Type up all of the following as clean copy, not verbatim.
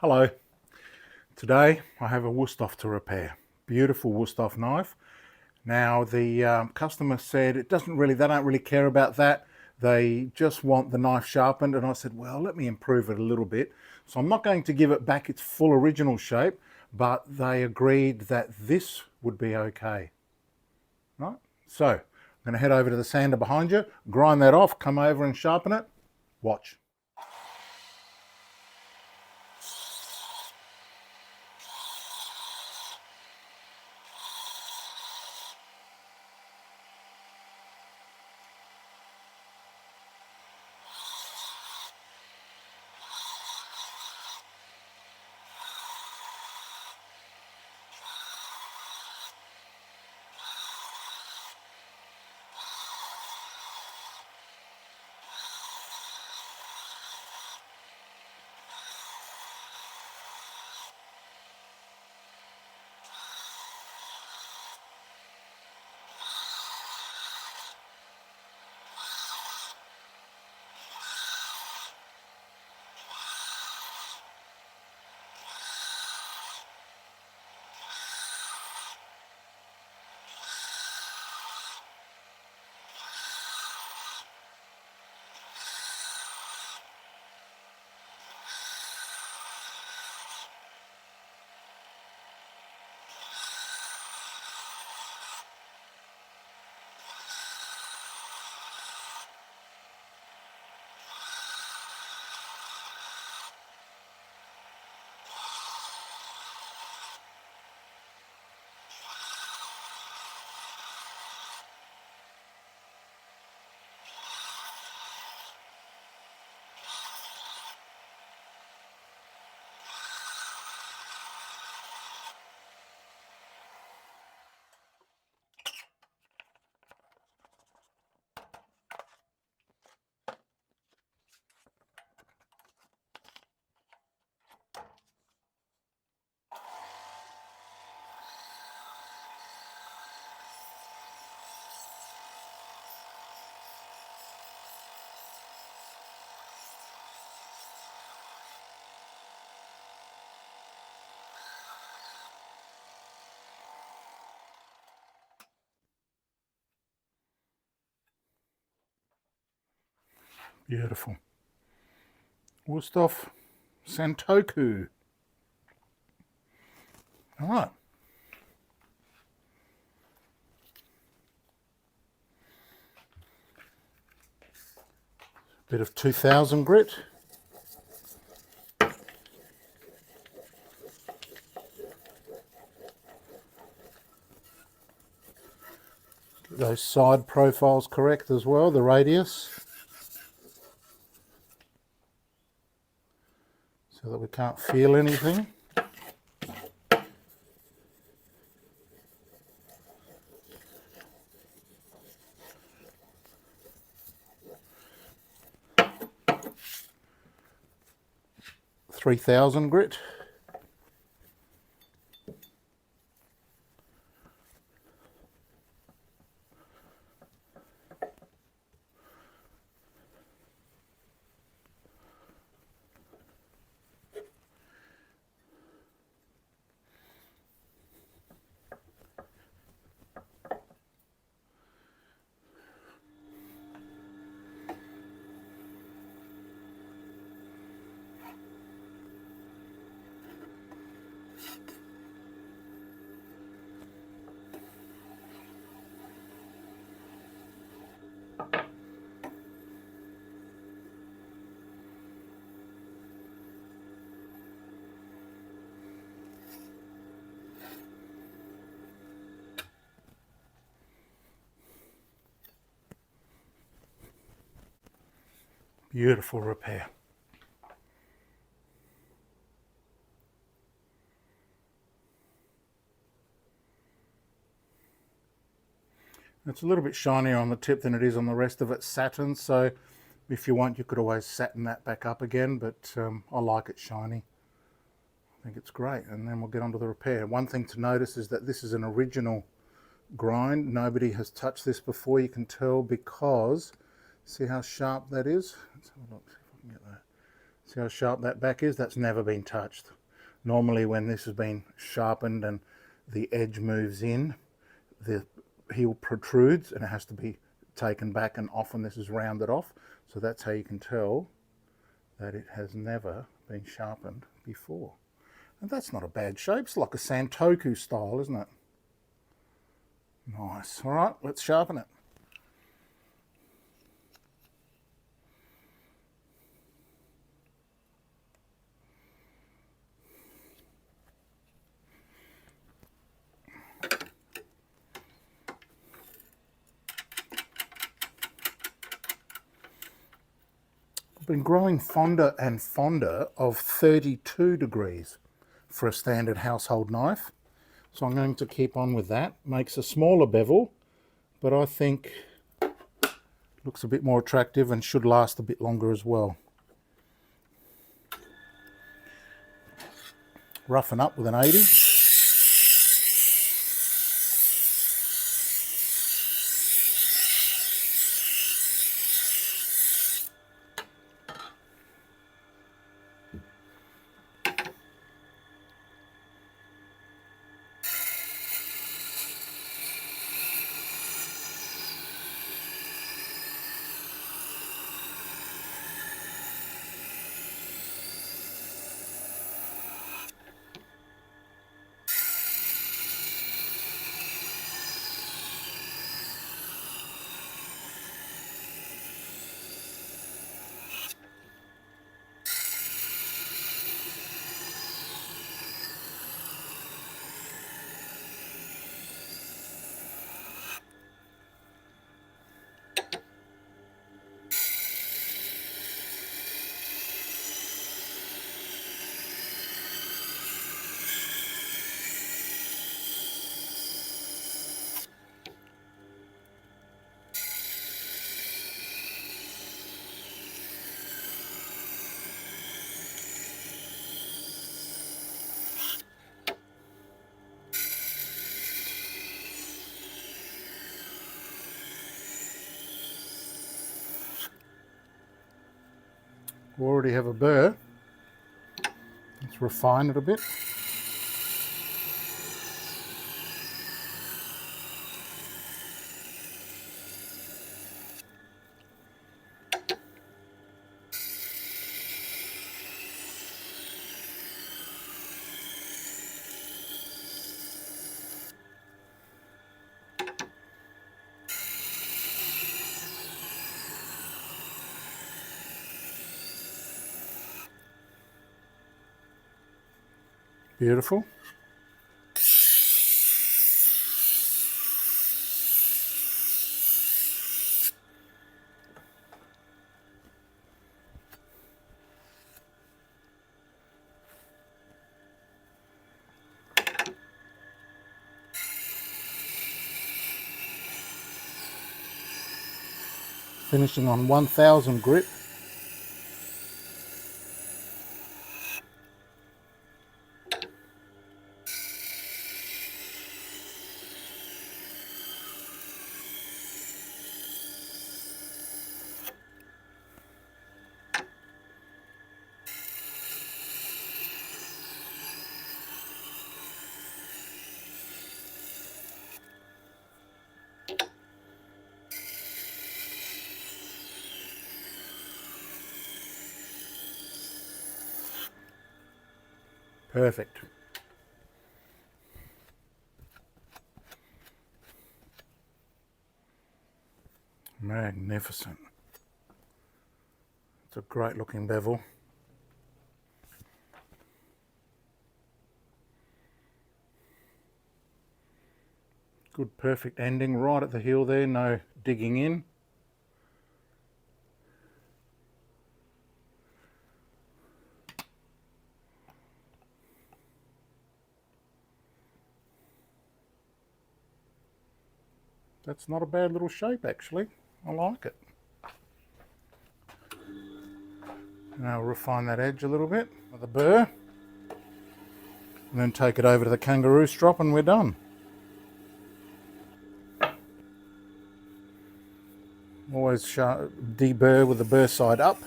Hello. Today I have a Wusthof to repair. Beautiful Wusthof knife. Now the customer said they don't really care about that. They just want the knife sharpened, and I said, well, let me improve it a little bit. So I'm not going to give it back its full original shape, but they agreed that this would be okay. Right? So I'm going to head over to the sander behind you, grind that off, come over and sharpen it. Watch. Beautiful. Wusthof Santoku. All right. Bit of 2000 grit. Get those side profiles correct as well, the radius, so that we can't feel anything. .3000 grit. Beautiful repair. It's a little bit shinier on the tip than it is on the rest of it, satin, so if you want you could always satin that back up again, but I like it shiny. I think it's great. And then we'll get on to the repair. One thing to notice is that this is an original grind. Nobody has touched this before. You can tell because, see how sharp that is? Let's have a look, see if I can get that. See how sharp that back is? That's never been touched. Normally when this has been sharpened and the edge moves in, the heel protrudes and it has to be taken back, and often this is rounded off. So that's how you can tell that it has never been sharpened before. And that's not a bad shape. It's like a Santoku style, isn't it? Nice. All right, let's sharpen it. I've been growing fonder and fonder of 32 degrees for a standard household knife. So I'm going to keep on with that. Makes a smaller bevel, but I think looks a bit more attractive and should last a bit longer as well. Roughen up with an 80. We already have a burr. Let's refine it a bit. Beautiful. Finishing on 1000 grit. Perfect. Magnificent. It's a great looking bevel. Good perfect ending right at the heel there, no digging in. That's not a bad little shape actually. I like it. Now I'll refine that edge a little bit with a burr. And then take it over to the kangaroo strop and we're done. Always deburr with the burr side up.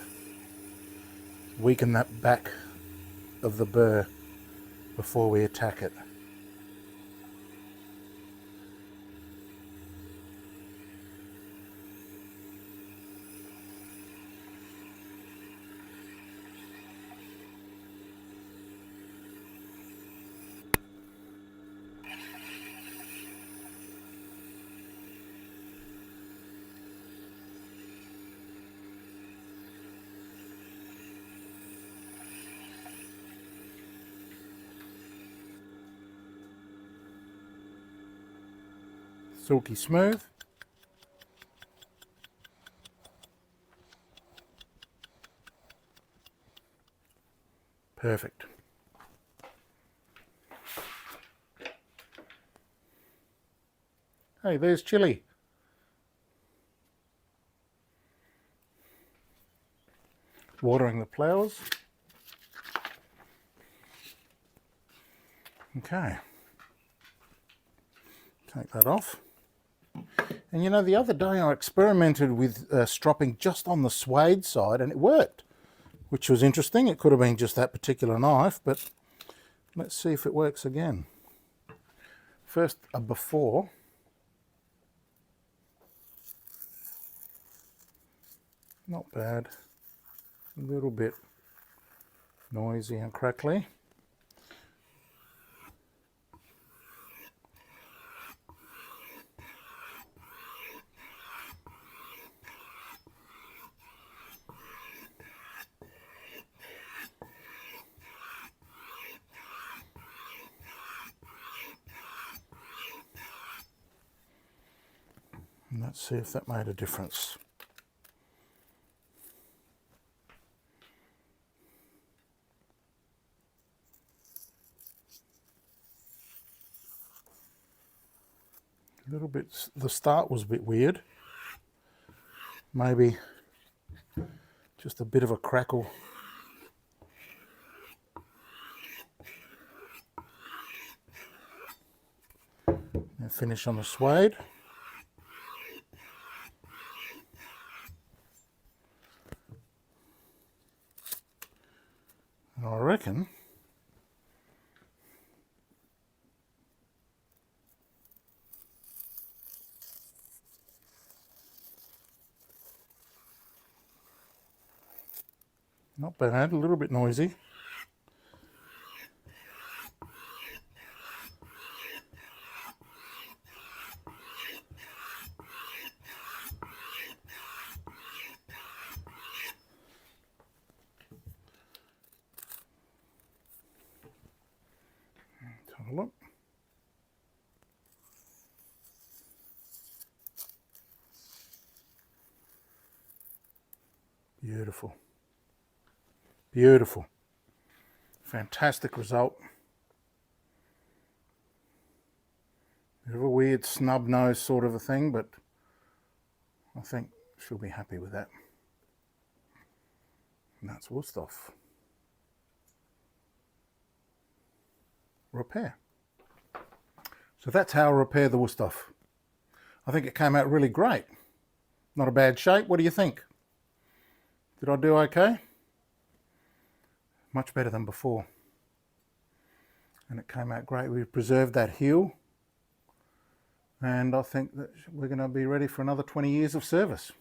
weaken that back of the burr before we attack it. Silky smooth. Perfect. Hey, there's chili. Watering the flowers. Okay. Take that off. And you know, the other day I experimented with stropping just on the suede side and it worked, which was interesting. It could have been just that particular knife, but let's see if it works again. First, a before. Not bad. A little bit noisy and crackly. And let's see if that made a difference. A little bit, the start was a bit weird. Maybe just a bit of a crackle. And finish on the suede. And I reckon not bad, a little bit noisy. Let's have a look. Beautiful. Beautiful. Fantastic result. Bit of a weird snub nose sort of a thing, but I think she'll be happy with that. And that's Wusthof. Repair. So that's how I repair the Wusthof. I think it came out really great. Not a bad shape. What do you think? Did I do okay? Much better than before. And it came out great. We preserved that heel. And I think that we're going to be ready for another 20 years of service.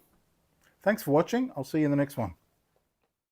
Thanks for watching. I'll see you in the next one.